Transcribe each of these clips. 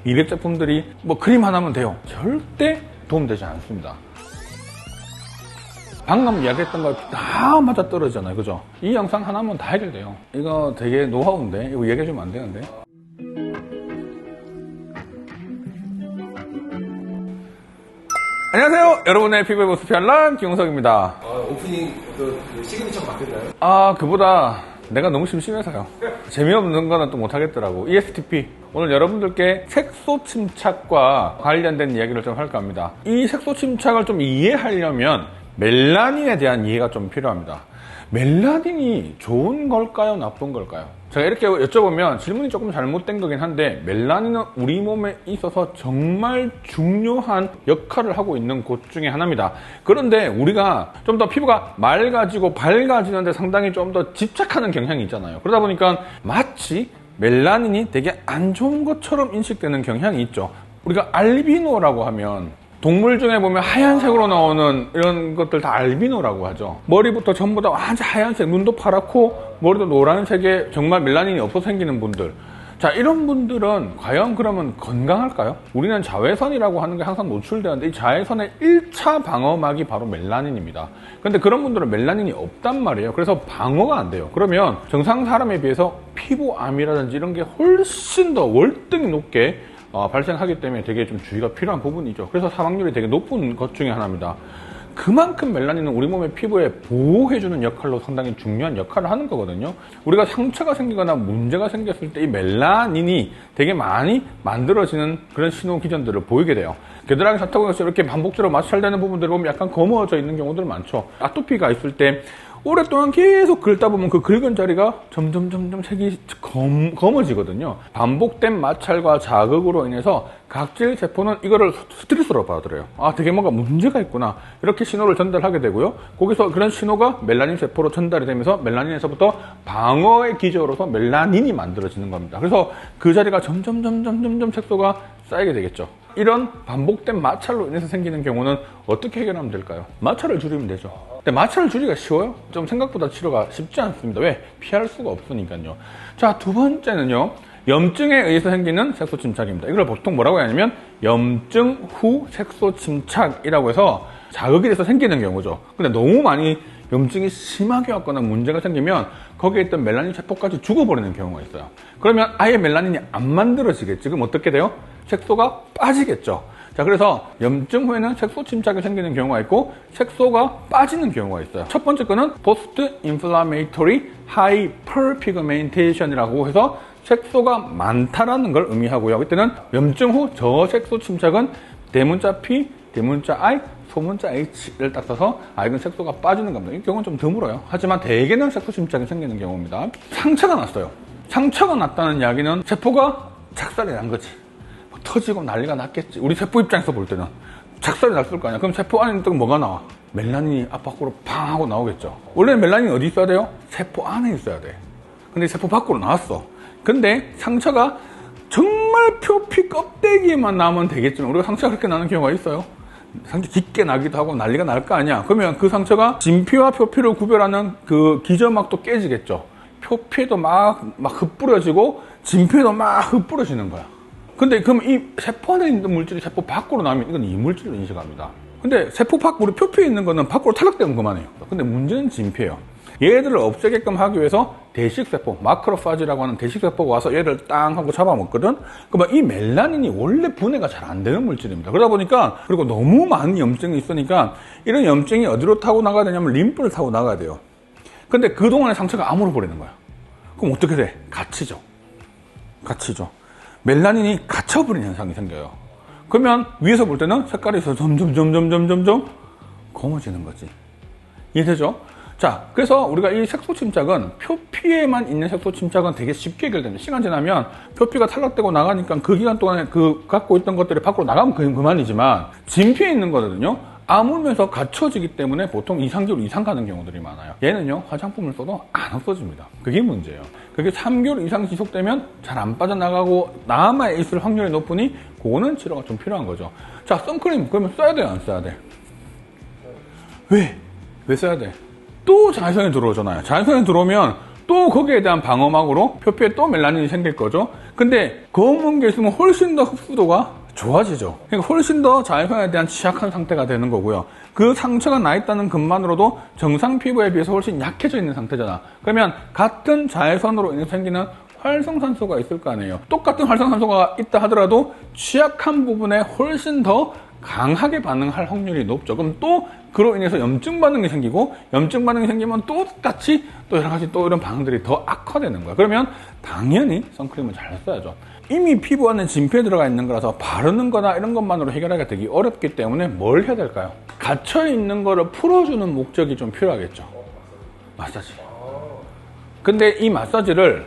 미백 제품들이 뭐 크림 하나면 돼요. 절대 도움되지 않습니다. 방금 이야기했던 거 다 맞아 떨어지잖아요. 그죠? 이 영상 하나면 다 해결돼요. 이거 되게 노하우인데 이거 얘기해주면 안 되는데. 안녕하세요. 여러분의 피부의 모습 편란 김용석입니다. 오프닝 그 시그니처가 바뀌었나요? 그보다 내가 너무 심심해서요. 재미없는 거는 또 못하겠더라고. ESTP. 오늘 여러분들께 색소 침착과 관련된 이야기를 좀 할까 합니다. 이 색소 침착을 좀 이해하려면 멜라닌에 대한 이해가 좀 필요합니다. 멜라닌이 좋은 걸까요? 나쁜 걸까요? 제가 이렇게 여쭤보면 질문이 조금 잘못된 거긴 한데, 멜라닌은 우리 몸에 있어서 정말 중요한 역할을 하고 있는 곳 중에 하나입니다. 그런데 우리가 좀 더 피부가 맑아지고 밝아지는데 상당히 좀 더 집착하는 경향이 있잖아요. 그러다 보니까 마치 멜라닌이 되게 안 좋은 것처럼 인식되는 경향이 있죠. 우리가 알비노라고 하면 동물 중에 보면 하얀색으로 나오는 이런 것들 다 알비노라고 하죠. 머리부터 전부 다 완전 하얀색, 눈도 파랗고 머리도 노란색에 정말 멜라닌이 없어서 생기는 분들. 자, 이런 분들은 과연 그러면 건강할까요? 우리는 자외선이라고 하는 게 항상 노출되는데 이 자외선의 1차 방어막이 바로 멜라닌입니다. 근데 그런 분들은 멜라닌이 없단 말이에요. 그래서 방어가 안 돼요. 그러면 정상 사람에 비해서 피부암이라든지 이런 게 훨씬 더 월등히 높게 발생하기 때문에 되게 좀 주의가 필요한 부분이죠. 그래서 사망률이 되게 높은 것 중에 하나입니다. 그만큼 멜라닌은 우리 몸의 피부에 보호해주는 역할로 상당히 중요한 역할을 하는 거거든요. 우리가 상처가 생기거나 문제가 생겼을 때 이 멜라닌이 되게 많이 만들어지는 그런 신호 기전들을 보이게 돼요. 겨드랑이 사타구에서 이렇게 반복적으로 마찰되는 부분들을 보면 약간 검어져 있는 경우들 많죠. 아토피가 있을 때 오랫동안 계속 긁다 보면 그 긁은 자리가 점점 색이 검어지거든요. 반복된 마찰과 자극으로 인해서 각질 세포는 이거를 스트레스로 받아들여요. 되게 뭔가 문제가 있구나. 이렇게 신호를 전달하게 되고요. 거기서 그런 신호가 멜라닌 세포로 전달이 되면서 멜라닌에서부터 방어의 기저로서 멜라닌이 만들어지는 겁니다. 그래서 그 자리가 점점 색소가 쌓이게 되겠죠. 이런 반복된 마찰로 인해서 생기는 경우는 어떻게 해결하면 될까요? 마찰을 줄이면 되죠. 근데 마찰을 줄이기가 쉬워요? 좀 생각보다 치료가 쉽지 않습니다. 왜? 피할 수가 없으니까요. 자, 두 번째는요. 염증에 의해서 생기는 색소 침착입니다. 이걸 보통 뭐라고 하냐면 염증 후 색소 침착이라고 해서 자극이 돼서 생기는 경우죠. 근데 너무 많이 염증이 심하게 왔거나 문제가 생기면 거기에 있던 멜라닌 세포까지 죽어버리는 경우가 있어요. 그러면 아예 멜라닌이 안 만들어지겠지. 그럼 어떻게 돼요? 색소가 빠지겠죠. 자, 그래서 염증 후에는 색소 침착이 생기는 경우가 있고 색소가 빠지는 경우가 있어요. 첫 번째 거는 Post Inflammatory Hyperpigmentation이라고 해서 색소가 많다라는 걸 의미하고요. 이때는 염증 후 저색소 침착은 대문자 P, 대문자 I, 소문자 H를 딱 써서 이건 색소가 빠지는 겁니다. 이 경우는 좀 드물어요. 하지만 대개는 색소 침착이 생기는 경우입니다. 상처가 났어요. 상처가 났다는 이야기는 세포가 착살이 난 거지. 터지고 난리가 났겠지. 우리 세포 입장에서 볼 때는 작살이 났을 거 아니야. 그럼 세포 안에 있던 뭐가 나와? 멜라닌이 앞밖으로 팡 하고 나오겠죠. 원래는 멜라닌이 어디 있어야 돼요? 세포 안에 있어야 돼. 근데 세포 밖으로 나왔어. 근데 상처가 정말 표피 껍데기만 나면 되겠지만 우리가 상처가 그렇게 나는 경우가 있어요. 상처 깊게 나기도 하고 난리가 날 거 아니야. 그러면 그 상처가 진피와 표피를 구별하는 그 기저막도 깨지겠죠. 표피에도 막 흩뿌려지고 진피에도 막 흩뿌려지는 거야. 근데 그럼 이 세포 안에 있는 물질이 세포 밖으로 나오면 이건 이물질로 인식합니다. 근데 세포 밖, 우리 표피에 있는 거는 밖으로 탈락되면 그만해요. 근데 문제는 진피예요. 얘들을 없애게끔 하기 위해서 대식세포, 마크로파지라고 하는 대식세포가 와서 얘를 땅 하고 잡아먹거든? 그러면 이 멜라닌이 원래 분해가 잘 안 되는 물질입니다. 그러다 보니까, 그리고 너무 많은 염증이 있으니까 이런 염증이 어디로 타고 나가야 되냐면 림프를 타고 나가야 돼요. 근데 그동안의 상처가 암으로 버리는 거야. 그럼 어떻게 돼? 갇히죠. 멜라닌이 갇혀버리는 현상이 생겨요. 그러면 위에서 볼 때는 색깔이 점점 검어지는 거지. 이해되죠? 자, 그래서 우리가 이 색소 침착은 표피에만 있는 색소 침착은 되게 쉽게 해결됩니다. 시간 지나면 표피가 탈락되고 나가니까 그 기간 동안에 그 갖고 있던 것들이 밖으로 나가면 그만이지만 진피에 있는 거거든요. 아물면서 갇혀지기 때문에 보통 2-3개월 이상 가는 경우들이 많아요. 얘는요, 화장품을 써도 안 없어집니다. 그게 문제예요. 그게 3개월 이상 지속되면 잘 안 빠져나가고 남아있을 확률이 높으니 그거는 치료가 좀 필요한 거죠. 자, 선크림 그러면 써야 돼요, 안 써야 돼? 왜 써야 돼? 또 자외선이 들어오잖아요. 자외선이 들어오면 또 거기에 대한 방어막으로 표피에 또 멜라닌이 생길 거죠. 근데 검은 게 있으면 훨씬 더 흡수도가 좋아지죠. 그러니까 훨씬 더 자외선에 대한 취약한 상태가 되는 거고요. 그 상처가 나 있다는 것만으로도 정상 피부에 비해서 훨씬 약해져 있는 상태잖아. 그러면 같은 자외선으로 인해서 생기는 활성산소가 있을 거 아니에요. 똑같은 활성산소가 있다 하더라도 취약한 부분에 훨씬 더 강하게 반응할 확률이 높죠. 그럼 또 그로 인해서 염증 반응이 생기고, 염증 반응이 생기면 또 똑같이 또 여러 가지 또 이런 반응들이 더 악화되는 거야. 그러면 당연히 선크림을 잘 써야죠. 이미 피부 안에 진피에 들어가 있는 거라서 바르는 거나 이런 것만으로 해결하기가 되게 어렵기 때문에 뭘 해야 될까요? 갇혀 있는 거를 풀어주는 목적이 좀 필요하겠죠. 마사지. 근데 이 마사지를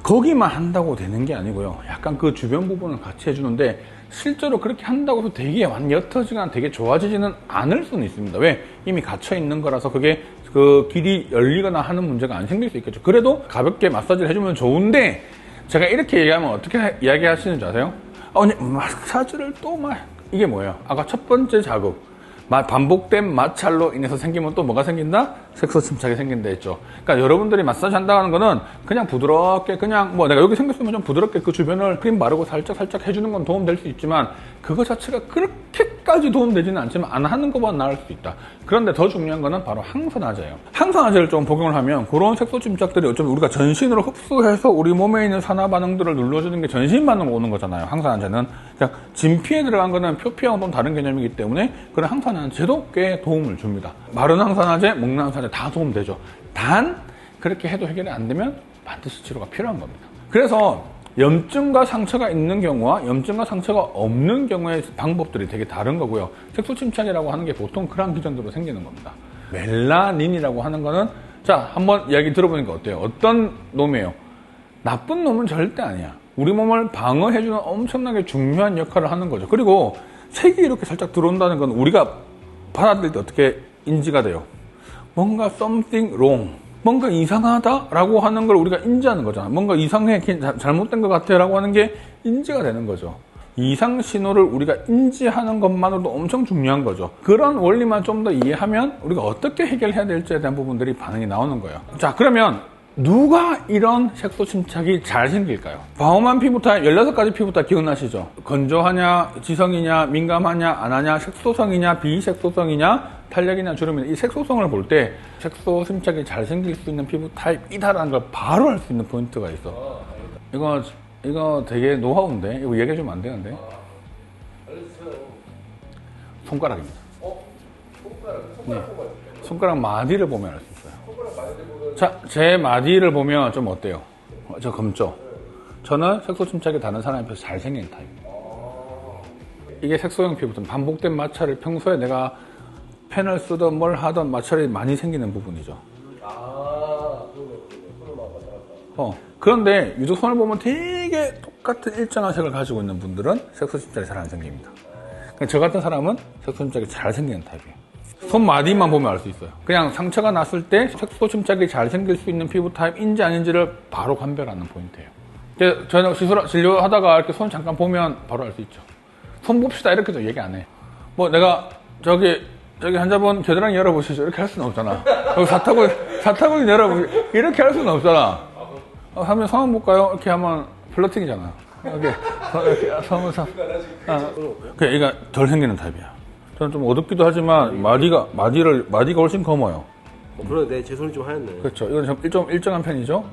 거기만 한다고 되는 게 아니고요. 약간 그 주변 부분을 같이 해주는데, 실제로 그렇게 한다고 해서 되게 옅어지거나 되게 좋아지지는 않을 수는 있습니다. 왜? 이미 갇혀 있는 거라서 그게 그 길이 열리거나 하는 문제가 안 생길 수 있겠죠. 그래도 가볍게 마사지를 해주면 좋은데, 제가 이렇게 얘기하면 어떻게 이야기하시는지 아세요? 아니, 마사지를 또 이게 뭐예요? 아까 첫 번째 자극. 반복된 마찰로 인해서 생기면 또 뭐가 생긴다? 색소 침착이 생긴다 했죠. 그러니까 여러분들이 마사지 한다는 거는 그냥 부드럽게, 그냥 뭐 내가 여기 생겼으면 좀 부드럽게 그 주변을 크림 바르고 살짝 해주는 건 도움 될 수 있지만, 그거 자체가 그렇게까지 도움되지는 않지만 안 하는 것보다 나을 수 있다. 그런데 더 중요한 거는 바로 항산화제예요. 항산화제를 좀 복용을 하면 그런 색소 침착들이 어쩌면 우리가 전신으로 흡수해서 우리 몸에 있는 산화 반응들을 눌러주는 게 전신 반응으로 오는 거잖아요. 항산화제는 그냥 진피에 들어간 거는 표피하고 좀 다른 개념이기 때문에 그런 항산화제도 꽤 도움을 줍니다. 마른 항산화제, 먹는 항산화제 다 도움되죠. 단 그렇게 해도 해결이 안 되면 반드시 치료가 필요한 겁니다. 그래서 염증과 상처가 있는 경우와 염증과 상처가 없는 경우의 방법들이 되게 다른 거고요. 색소 침착이라고 하는 게 보통 그런 기전으로 생기는 겁니다. 멜라닌이라고 하는 거는, 자, 한번 이야기 들어보니까 어때요? 어떤 놈이에요? 나쁜 놈은 절대 아니야. 우리 몸을 방어해주는 엄청나게 중요한 역할을 하는 거죠. 그리고 색이 이렇게 살짝 들어온다는 건 우리가 받아들일 때 어떻게 인지가 돼요? 뭔가 something wrong, 뭔가 이상하다라고 하는 걸 우리가 인지하는 거잖아. 뭔가 이상해, 잘못된 것 같아라고 하는 게 인지가 되는 거죠. 이상 신호를 우리가 인지하는 것만으로도 엄청 중요한 거죠. 그런 원리만 좀 더 이해하면 우리가 어떻게 해결해야 될지에 대한 부분들이 반응이 나오는 거예요. 자, 그러면 누가 이런 색소 침착이 잘 생길까요? 과험한 피부 타입, 16가지 피부 타입 기억나시죠? 건조하냐, 지성이냐, 민감하냐, 안 하냐, 색소성이냐, 비색소성이냐, 탄력이냐, 주름이냐. 이 색소성을 볼 때 색소 침착이 잘 생길 수 있는 피부 타입이다라는 걸 바로 알 수 있는 포인트가 있어. 이거 되게 노하우인데? 이거 얘기해주면 안 되는데? 손가락입니다. 네. 손가락 마디를 보면 알 수 있어요. 자, 제 마디를 보면 좀 어때요? 저 검죠? 저는 색소 침착이 다른 사람에 비해서 잘생긴 타입입니다. 이게 색소형 피부든 반복된 마찰을 평소에 내가 펜을 쓰던 뭘 하던 마찰이 많이 생기는 부분이죠. 그런데 유독 손을 보면 되게 똑같은 일정한 색을 가지고 있는 분들은 색소 침착이 잘 안 생깁니다. 저 같은 사람은 색소 침착이 잘 생기는 타입이에요. 손마디만 보면 알 수 있어요. 그냥 상처가 났을 때 색소 침착이 잘 생길 수 있는 피부 타입인지 아닌지를 바로 판별하는 포인트예요. 저는 진료하다가 이렇게 손 잠깐 보면 바로 알 수 있죠. 손 봅시다 이렇게도 얘기 안 해. 뭐 내가 저기 환자분 겨드랑이 열어보시죠 이렇게 할 수는 없잖아. 사타구니 열어보시죠 이렇게 할 수는 없잖아. 하면 성함 볼까요? 이렇게 하면 플러팅이잖아. 이렇게 성함 그러니까 덜 생기는 타입이야. 저는 좀 어둡기도 하지만 마디가 훨씬 검어요. 그러네. 제 손이 좀 하얗네. 그렇죠. 이건 좀 일정한 편이죠.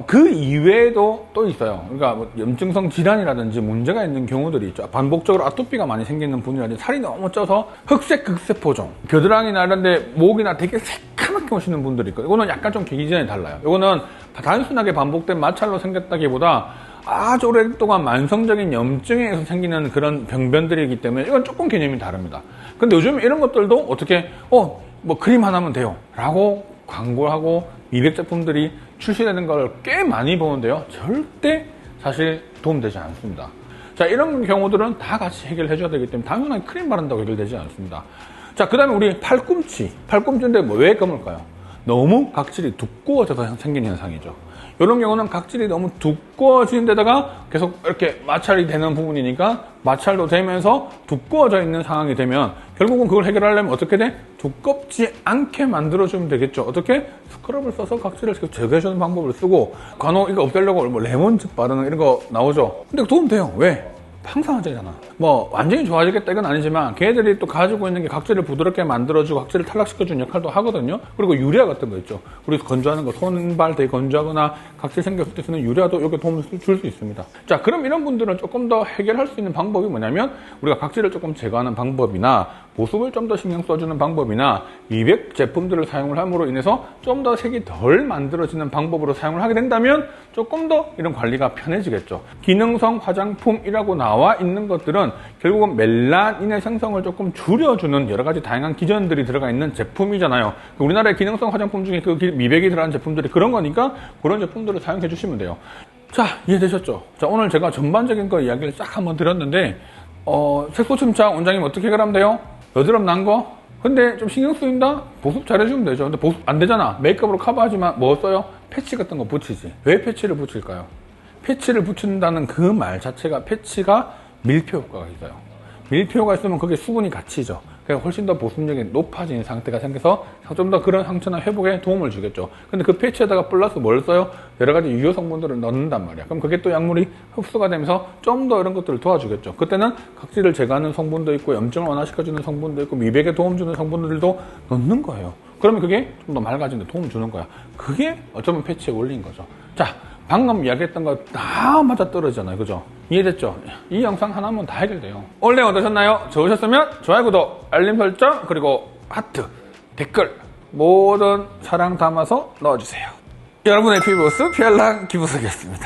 그 이외에도 또 있어요. 그러니까 뭐 염증성 질환이라든지 문제가 있는 경우들이 있죠. 반복적으로 아토피가 많이 생기는 분이라든지 살이 너무 쪄서 흑색 극세포종, 겨드랑이나 이런 데 목이나 되게 새카맣게 오시는 분들이 있거든요. 이거는 약간 좀 기전이 달라요. 이거는 단순하게 반복된 마찰로 생겼다기보다 아주 오랫동안 만성적인 염증에 의해서 생기는 그런 병변들이기 때문에 이건 조금 개념이 다릅니다. 근데 요즘 이런 것들도 어떻게 뭐 크림 하나면 돼요 라고 광고하고 미백 제품들이 출시되는 걸 꽤 많이 보는데요, 절대 사실 도움되지 않습니다. 자, 이런 경우들은 다 같이 해결해 줘야 되기 때문에 단순하게 크림 바른다고 해결되지 않습니다. 자, 그 다음에 우리 팔꿈치인데 왜 검을까요? 너무 각질이 두꺼워져서 생긴 현상이죠. 이런 경우는 각질이 너무 두꺼워지는 데다가 계속 이렇게 마찰이 되는 부분이니까 마찰도 되면서 두꺼워져 있는 상황이 되면 결국은 그걸 해결하려면 어떻게 돼? 두껍지 않게 만들어주면 되겠죠. 어떻게? 스크럽을 써서 각질을 제거해주는 방법을 쓰고 간혹 이거 없애려고 뭐 레몬즙 바르는 이런 거 나오죠. 근데 도움 돼요. 왜? 항상하잖아. 뭐 완전히 좋아지겠다 이건 아니지만 걔들이 또 가지고 있는 게 각질을 부드럽게 만들어주고 각질을 탈락시켜주는 역할도 하거든요. 그리고 유리아 같은 거 있죠. 우리 건조하는 거 손발 되게 건조하거나 각질 생겼을 때 쓰는 유리아도 여기 도움을 줄 수 있습니다. 자, 그럼 이런 분들은 조금 더 해결할 수 있는 방법이 뭐냐면 우리가 각질을 조금 제거하는 방법이나 보습을 좀 더 신경 써주는 방법이나 미백 제품들을 사용을 함으로 인해서 좀 더 색이 덜 만들어지는 방법으로 사용을 하게 된다면 조금 더 이런 관리가 편해지겠죠. 기능성 화장품이라고 나와 있는 것들은 결국은 멜라닌의 생성을 조금 줄여주는 여러 가지 다양한 기전들이 들어가 있는 제품이잖아요. 우리나라의 기능성 화장품 중에 그 미백이 들어간 제품들이 그런 거니까 그런 제품들을 사용해 주시면 돼요. 자, 이해되셨죠? 자, 오늘 제가 전반적인 거 이야기를 쫙 한번 드렸는데 색소 침착 원장님 어떻게 해결하면 돼요? 여드름 난 거? 근데 좀 신경 쓰인다? 보습 잘해주면 되죠. 근데 보습 안 되잖아. 메이크업으로 커버하지만 뭐 써요? 패치 같은 거 붙이지. 왜 패치를 붙일까요? 패치를 붙인다는 그 말 자체가 패치가 밀폐 효과가 있어요. 밀폐 효과가 있으면 그게 수분이 갇히죠. 그러니까 훨씬 더 보습력이 높아지는 상태가 생겨서 좀 더 그런 상처나 회복에 도움을 주겠죠. 근데 그 패치에다가 플러스 뭘 써요? 여러 가지 유효 성분들을 넣는단 말이야. 그럼 그게 또 약물이 흡수가 되면서 좀 더 이런 것들을 도와주겠죠. 그때는 각질을 제거하는 성분도 있고 염증을 완화시켜주는 성분도 있고 미백에 도움 주는 성분들도 넣는 거예요. 그러면 그게 좀 더 맑아지는 데 도움 주는 거야. 그게 어쩌면 패치의 원리인 거죠. 자, 방금 이야기했던 거 다 맞아떨어지잖아요. 그죠? 이해됐죠? 이 영상 하나면 다 해결돼요. 오늘 어떠셨나요? 좋으셨으면 좋아요, 구독, 알림 설정, 그리고 하트, 댓글 모든 사랑 담아서 넣어주세요. 여러분의 피부스 피알랑 기부석이었습니다.